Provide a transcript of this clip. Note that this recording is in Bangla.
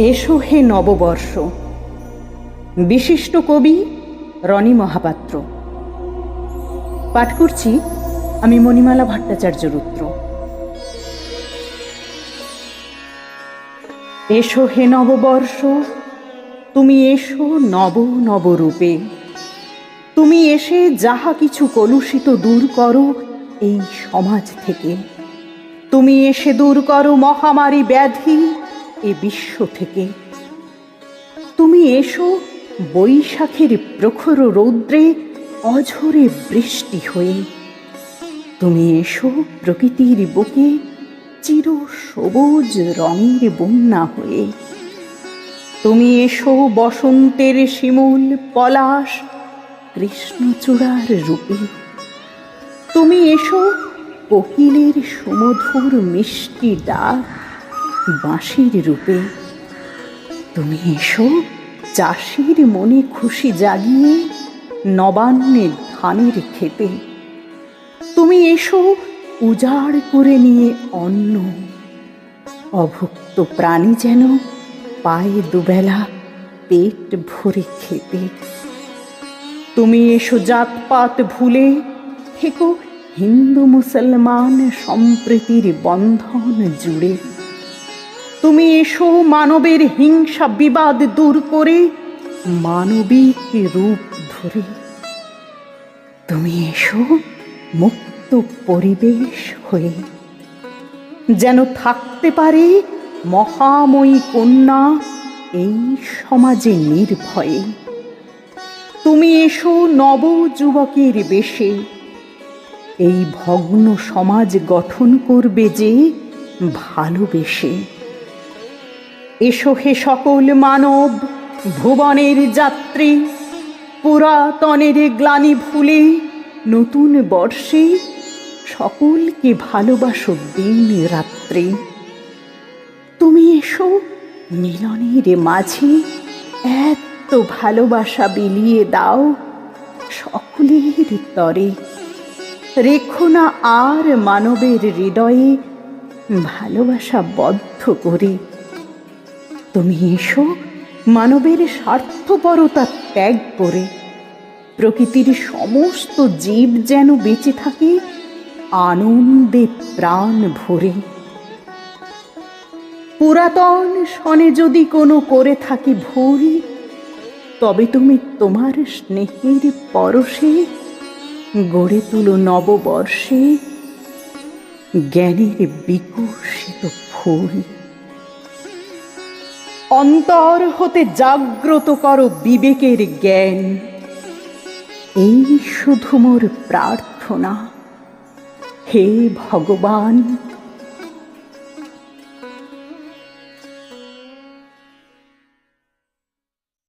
এসো হে নববর্ষ। বিশিষ্ট কবি রনি মহাপাত্র। পাঠ করছি আমি মণিমালা ভট্টাচার্য রুদ্র। এসো হে নববর্ষ, তুমি এসো নব নব রূপে। তুমি এসে যাহা কিছু কলুষিত দূর করো এই সমাজ থেকে। তুমি এসে দূর করো মহামারী ব্যাধি এ বিশ্ব থেকে। তুমি এসো বৈশাখের প্রখর রৌদ্রে অঝরে বৃষ্টি হয়ে। তুমি এসো প্রকৃতির বুকে চির সবুজ রঙের বন্যা হয়ে। তুমি এসো বসন্তের শিমুল পলাশ কৃষ্ণচূড়ার রূপে। তুমি এসো কোকিলের সুমধুর মিষ্টি ডাক বাঁশির রূপে। তুমি এসো চাষির মনে খুশি জাগিয়ে নবান্নের ধানের ক্ষেতে। তুমি এসো উজাড় করে নিয়ে অন্ন, অভুক্ত প্রাণী যেন পায়ে দুবেলা পেট ভরে খেতে। তুমি এসো জাতপাত ভুলে থেকো হিন্দু মুসলমান সম্প্রীতির বন্ধন জুড়ে। তুমি এসো মানবের হিংসা বিবাদ দূর করে মানবিক রূপ ধরে। তুমি এসো মুক্ত পরিবেশ হয়ে, যেন থাকতে পারে মহাময়ী কন্যা এই সমাজে নির্ভয়ে। তুমি এসো নব যুবকের বেশে, এই ভগ্ন সমাজ গঠন করবে যে ভালোবেসে। এসো হে সকল মানব ভুবনের যাত্রী, পুরাতনের গ্লানি ভুলে নতুন বর্ষে সকলকে ভালোবাসো দিন রাত্রি। তুমি এসো মিলনের মাঝে এত ভালোবাসা বিলিয়ে দাও সকলের তরে। রেখো না আর মানবের হৃদয়ে ভালোবাসা বদ্ধ করে। তুমি এসো মানবের স্বার্থপরতা ত্যাগ করে। প্রকৃতির সমস্ত জীব যেন বেঁচে থাকে আনন্দে প্রাণ ভরে। পুরাতন সনে যদি কোনো করে থাকি ভুল, তবে তুমি তোমার স্নেহের পরশে গড়ে তুলো নববর্ষে জ্ঞানের বিকশিত ফুল। অন্তর হতে জাগ্রত করো বিবেকের জ্ঞান, এই শুধু মোর প্রার্থনা। হে ভগবান,